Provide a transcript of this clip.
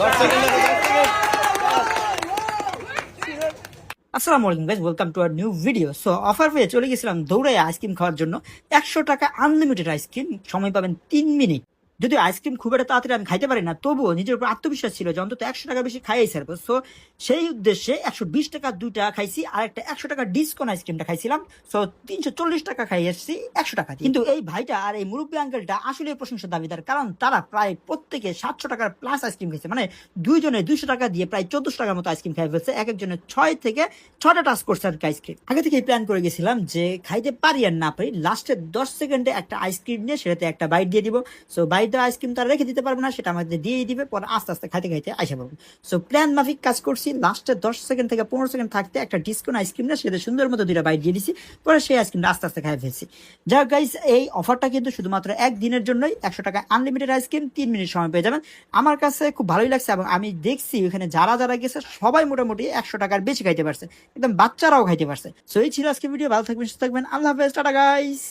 আসসালামু আলাইকুম guys, welcome to our new video. So offer পেয়ে চলে গেছিলাম দৌড়াই আইসক্রিম খাওয়ার জন্য। 100 টাকা আনলিমিটেড আইসক্রিম, সময় পাবেন 3 মিনিট। যদিও আইসক্রিম খুব একটা তাড়াতাড়ি আমি খাইতে পারি না, তবুও নিজের উপর আত্মবিশ্বাস ছিল যে অন্তত 100 টাকা বেশি খাইয়াই ছাড়বো। সো সেই উদ্দেশ্যে 120 টাকা 2টা খাইছি, আর একটা 100 টাকা ডিসকাউন্ট আইসক্রিমটা খাইছিলাম। সো 340 টাকা খাই আসছি 100 টাকা দিয়ে। কিন্তু এই ভাইটা আর এই মুরব্বী আঙ্কেলটা আসলে প্রশংসার দাবিদার, কারণ তারা প্রায় প্রত্যেকে 700 টাকার প্লাস আইসক্রিম খাইছে। মানে দুইজনে 200 টাকা দিয়ে প্রায় 1400 টাকার মতো আইসক্রিম খাই ফেলছে। এক একজনের 6 থেকে 6টা টাচ করছে আর কি আইসক্রিম। আগে থেকে প্ল্যান করে গেছিলাম যে খাইতে পারি আর না পারি, লাস্টের 10 সেকেন্ডে একটা আইসক্রিম নিয়ে সেটাতে একটা বাইট দিয়ে দিব। সো বাইট দেওয়া আইসক্রিম তারা রেখে দিতে পারবে না, সেটা আমাদের দিয়েই দিবে, পরে আস্তে আস্তে খাইতে খাইতে আইসা পাবো। সো প্ল্যান মাফিক কাজ করছি। লাস্টের 10 সেকেন্ড থেকে 15 সেকেন্ড থাকতে একটা ডিসকাউন্ট আইসক্রিম নিয়ে সেটা সুন্দর মতো 2টা বাইট দিয়ে দিছি, পরে সেই আইসক্রিমটা আস্তে আস্তে খাই ফেলছি। যাক গাইস, এই অফারটা কিন্তু শুধুমাত্র একদিনের জন্যই। 100 টাকা আনলিমিটেড আইসক্রিম, 3 মিনিট সময় পেয়ে যাবেন। আমার কাছে খুব ভালোই লাগছে, এবং আমি দেখছি ওখানে যারা যারা গেছে সবাই মোটামুটি 100 টাকার বেশি খাইতে পারছে, একদম বাচ্চারাও খাইতে পারছে। সো এই ছিল আজকে ভিডিও। ভালো থাকবেন, সুস্থ থাকবেন, আল্লাহ হাফেজ, টাটা গাইস।